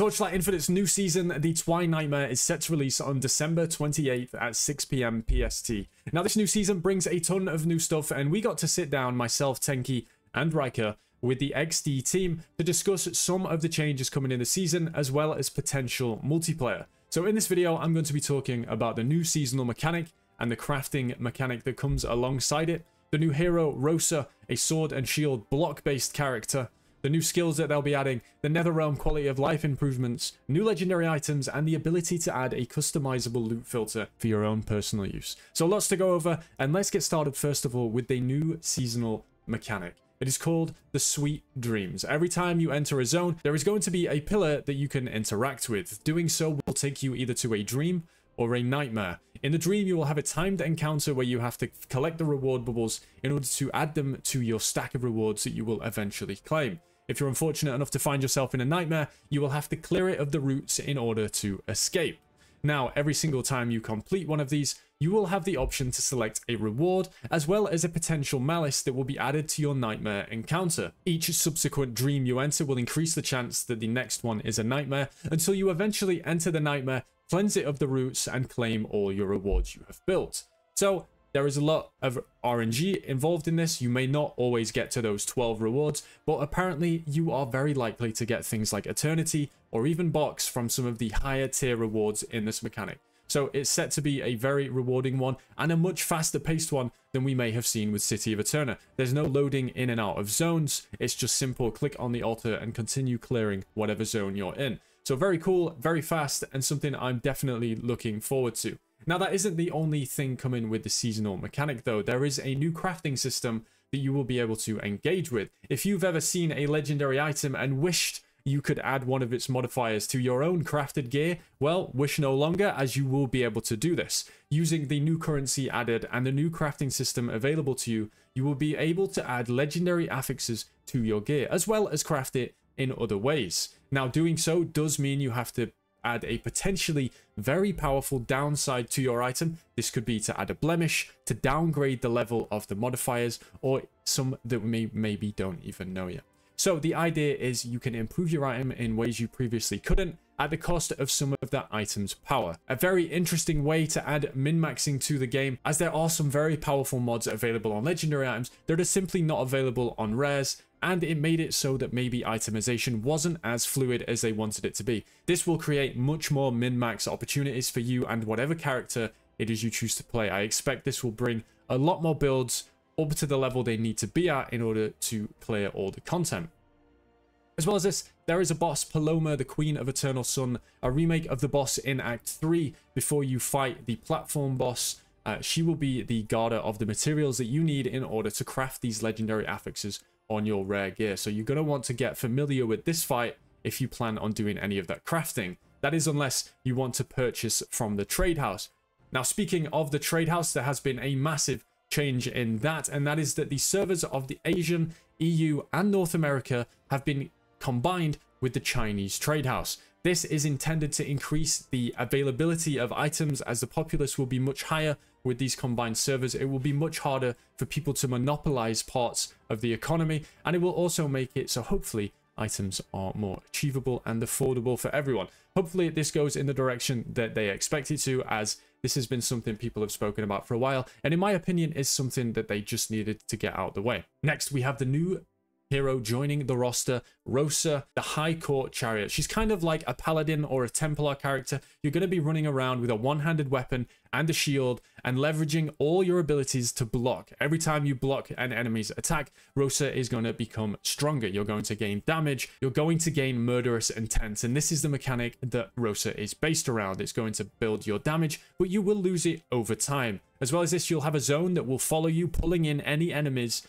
Torchlight Infinite's new season, the Twinightmare, is set to release on December 28th at 6 PM PST. Now, this new season brings a ton of new stuff, and we got to sit down, myself, Tenki, and Riker, with the XD team to discuss some of the changes coming in the season, as well as potential multiplayer. So in this video, I'm going to be talking about the new seasonal mechanic and the crafting mechanic that comes alongside it, the new hero, Rosa, a sword and shield block-based character, the new skills that they'll be adding, the Netherrealm quality of life improvements, new legendary items, and the ability to add a customizable loot filter for your own personal use. So lots to go over, and let's get started first of all with the new seasonal mechanic. It is called the Sweet Dreams. Every time you enter a zone, there is going to be a pillar that you can interact with. Doing so will take you either to a dream or a nightmare. In the dream, you will have a timed encounter where you have to collect the reward bubbles in order to add them to your stack of rewards that you will eventually claim. If you're unfortunate enough to find yourself in a nightmare, you will have to clear it of the roots in order to escape. Now, every single time you complete one of these, you will have the option to select a reward, as well as a potential malice that will be added to your nightmare encounter. Each subsequent dream you enter will increase the chance that the next one is a nightmare, until you eventually enter the nightmare, cleanse it of the roots, and claim all your rewards you have built. So, there is a lot of RNG involved in this. You may not always get to those 12 rewards, but apparently you are very likely to get things like Eternity or even Box from some of the higher tier rewards in this mechanic. So it's set to be a very rewarding one and a much faster paced one than we may have seen with City of Eterna. There's no loading in and out of zones. It's just simple, click on the altar and continue clearing whatever zone you're in. So very cool, very fast, and something I'm definitely looking forward to. Now, that isn't the only thing coming with the seasonal mechanic, though. There is a new crafting system that you will be able to engage with. If you've ever seen a legendary item and wished you could add one of its modifiers to your own crafted gear, well, wish no longer, as you will be able to do this. Using the new currency added and the new crafting system available to you, you will be able to add legendary affixes to your gear, as well as craft it in other ways. Now, doing so does mean you have to add a potentially very powerful downside to your item. This could be to add a blemish, to downgrade the level of the modifiers, or some that maybe don't even know yet. So the idea is you can improve your item in ways you previously couldn't at the cost of some of that item's power. A very interesting way to add min-maxing to the game, as there are some very powerful mods available on legendary items that are simply not available on rares, and it made it so that maybe itemization wasn't as fluid as they wanted it to be. This will create much more min-max opportunities for you and whatever character it is you choose to play. I expect this will bring a lot more builds up to the level they need to be at in order to clear all the content. As well as this, there is a boss, Paloma, the Queen of Eternal Sun, a remake of the boss in Act 3 before you fight the platform boss. She will be the guarder of the materials that you need in order to craft these legendary affixes on your rare gear. So you're going to want to get familiar with this fight if you plan on doing any of that crafting. That is, unless you want to purchase from the trade house. Now, speaking of the trade house, there has been a massive change in that, and that is that the servers of the Asian, EU, and North America have been combined with the Chinese trade house. This is intended to increase the availability of items, as the populace will be much higher with these combined servers. It will be much harder for people to monopolize parts of the economy, and it will also make it so hopefully items are more achievable and affordable for everyone. Hopefully this goes in the direction that they expect it to, as this has been something people have spoken about for a while, and in my opinion is something that they just needed to get out of the way. Next, we have the new hero joining the roster, Rosa, the High Court Chariot. She's kind of like a paladin or a Templar character. You're going to be running around with a one-handed weapon and a shield and leveraging all your abilities to block. Every time you block an enemy's attack, Rosa is going to become stronger. You're going to gain damage. You're going to gain murderous intent. And this is the mechanic that Rosa is based around. It's going to build your damage, but you will lose it over time. As well as this, you'll have a zone that will follow you, pulling in any enemies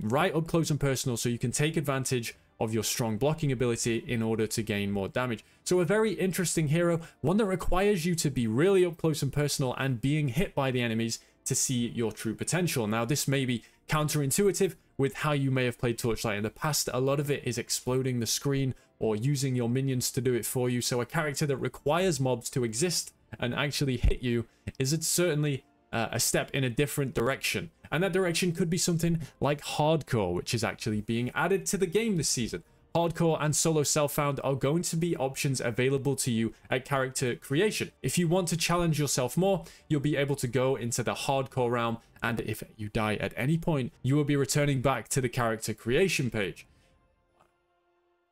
right up close and personal, so you can take advantage of your strong blocking ability in order to gain more damage. So a very interesting hero, one that requires you to be really up close and personal and being hit by the enemies to see your true potential. Now, this may be counterintuitive with how you may have played Torchlight in the past. A lot of it is exploding the screen or using your minions to do it for you. So a character that requires mobs to exist and actually hit you is certainly a step in a different direction. And that direction could be something like hardcore, which is actually being added to the game this season. Hardcore and solo self-found are going to be options available to you at character creation. If you want to challenge yourself more, you'll be able to go into the hardcore realm, and if you die at any point, you will be returning back to the character creation page.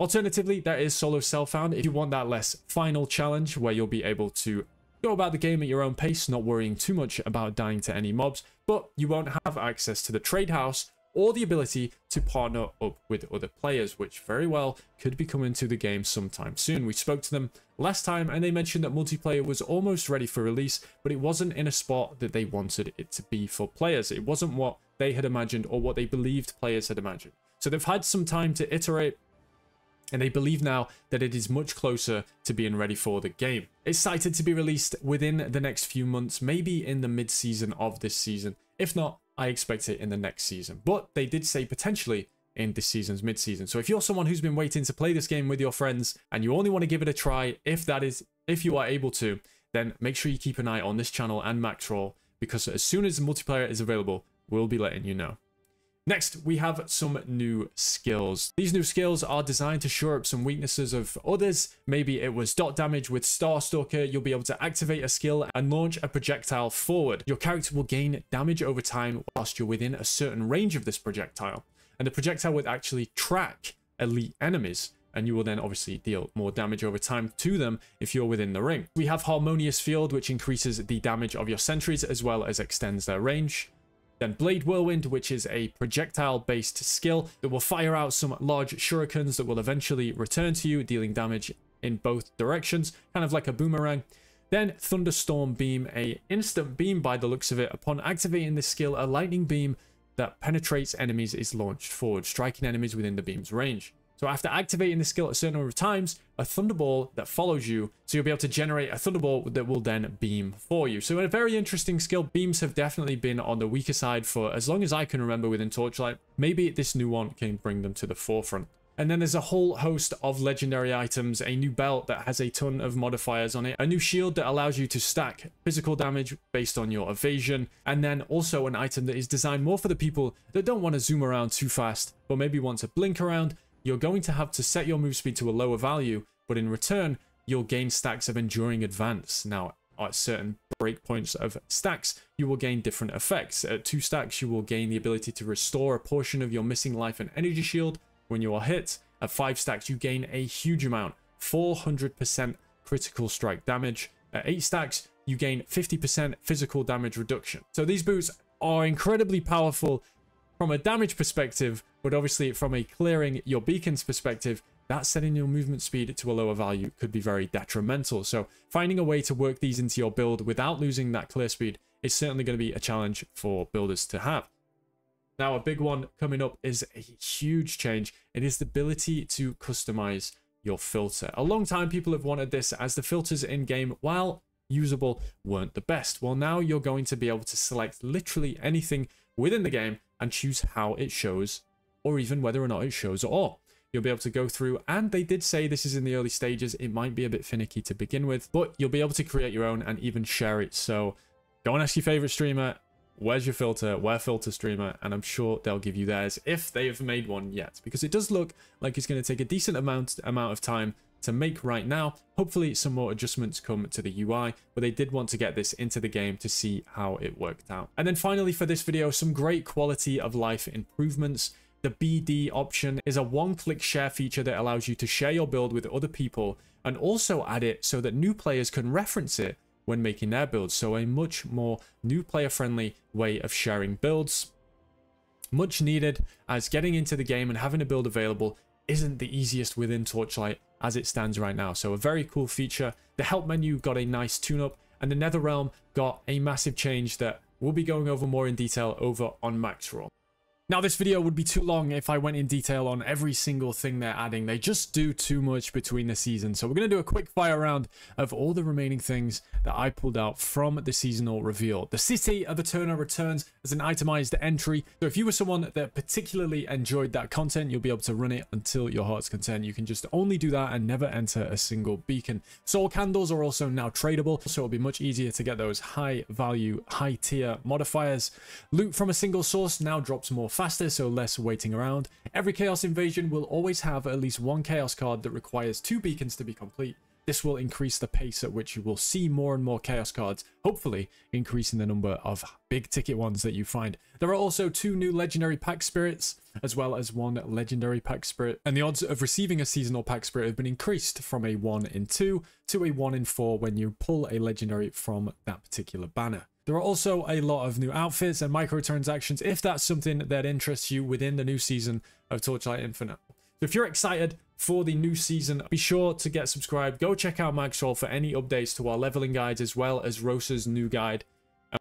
Alternatively, there is solo self-found if you want that less final challenge where you'll be able to go about the game at your own pace, not worrying too much about dying to any mobs, but you won't have access to the trade house or the ability to partner up with other players, which very well could be coming to the game sometime soon. We spoke to them last time and they mentioned that multiplayer was almost ready for release, but it wasn't in a spot that they wanted it to be for players. It wasn't what they had imagined or what they believed players had imagined. So they've had some time to iterate, and they believe now that it is much closer to being ready for the game. It's cited to be released within the next few months, maybe in the mid-season of this season. If not, I expect it in the next season. But they did say potentially in this season's mid-season. So if you're someone who's been waiting to play this game with your friends and you only want to give it a try, if you are able to, then make sure you keep an eye on this channel and Maxroll, because as soon as the multiplayer is available, we'll be letting you know. Next, we have some new skills. These new skills are designed to shore up some weaknesses of others. Maybe it was dot damage with Starstalker. You'll be able to activate a skill and launch a projectile forward. Your character will gain damage over time whilst you're within a certain range of this projectile. And the projectile will actually track elite enemies, and you will then obviously deal more damage over time to them if you're within the ring. We have Harmonious Field, which increases the damage of your sentries as well as extends their range. Then Blade Whirlwind, which is a projectile-based skill that will fire out some large shurikens that will eventually return to you, dealing damage in both directions, kind of like a boomerang. Then Thunderstorm Beam, a instant beam by the looks of it. Upon activating this skill, a lightning beam that penetrates enemies is launched forward, striking enemies within the beam's range. So after activating the skill a certain number of times, a thunderball that follows you, so you'll be able to generate a thunderball that will then beam for you. So a very interesting skill. Beams have definitely been on the weaker side for as long as I can remember within Torchlight. Maybe this new one can bring them to the forefront. And then there's a whole host of legendary items, a new belt that has a ton of modifiers on it, a new shield that allows you to stack physical damage based on your evasion, and then also an item that is designed more for the people that don't want to zoom around too fast, but maybe want to blink around. You're going to have to set your move speed to a lower value, but in return, you'll gain stacks of enduring advance. Now, at certain breakpoints of stacks, you will gain different effects. At 2 stacks, you will gain the ability to restore a portion of your missing life and energy shield when you are hit. At 5 stacks, you gain a huge amount, 400% critical strike damage. At 8 stacks, you gain 50% physical damage reduction. So these boots are incredibly powerful from a damage perspective, but obviously from a clearing your beacons perspective, that setting your movement speed to a lower value could be very detrimental. So finding a way to work these into your build without losing that clear speed is certainly going to be a challenge for builders to have. Now, a big one coming up is a huge change. It is the ability to customize your filter. A long time people have wanted this, as the filters in game, while usable, weren't the best. Well, now you're going to be able to select literally anything within the game and choose how it shows, or even whether or not it shows at all. You'll be able to go through, and they did say this is in the early stages. It might be a bit finicky to begin with, but you'll be able to create your own and even share it. So go and ask your favorite streamer, where's your filter, where filter streamer, and I'm sure they'll give you theirs if they have made one yet, because it does look like it's going to take a decent amount of time to make right now. Hopefully some more adjustments come to the UI, but they did want to get this into the game to see how it worked out. And then finally for this video, some great quality of life improvements. The BD option is a one-click share feature that allows you to share your build with other people, and also add it so that new players can reference it when making their builds. So a much more new player friendly way of sharing builds. Much needed, as getting into the game and having a build available isn't the easiest within Torchlight as it stands right now. So a very cool feature. The help menu got a nice tune-up, and the Netherrealm got a massive change that we'll be going over more in detail over on Maxroll. Now, this video would be too long if I went in detail on every single thing they're adding. They just do too much between the seasons. So we're going to do a quick fire round of all the remaining things that I pulled out from the seasonal reveal. The City of Eterna returns as an itemized entry. So if you were someone that particularly enjoyed that content, you'll be able to run it until your heart's content. You can just only do that and never enter a single beacon. Soul candles are also now tradable, so it'll be much easier to get those high value, high tier modifiers. Loot from a single source now drops more faster, so less waiting around. Every Chaos Invasion will always have at least one Chaos card that requires 2 beacons to be complete. This will increase the pace at which you will see more and more Chaos cards, hopefully increasing the number of big ticket ones that you find. There are also 2 new Legendary Pack Spirits, as well as 1 Legendary Pack Spirit, and the odds of receiving a Seasonal Pack Spirit have been increased from a 1 in 2 to a 1 in 4 when you pull a Legendary from that particular banner. There are also a lot of new outfits and microtransactions if that's something that interests you within the new season of Torchlight Infinite. So if you're excited for the new season, be sure to get subscribed. Go check out Maxroll for any updates to our leveling guides as well as Rosa's new guide.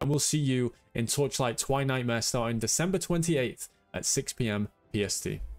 And we'll see you in Torchlight Twinightmare starting December 28th at 6 PM PST.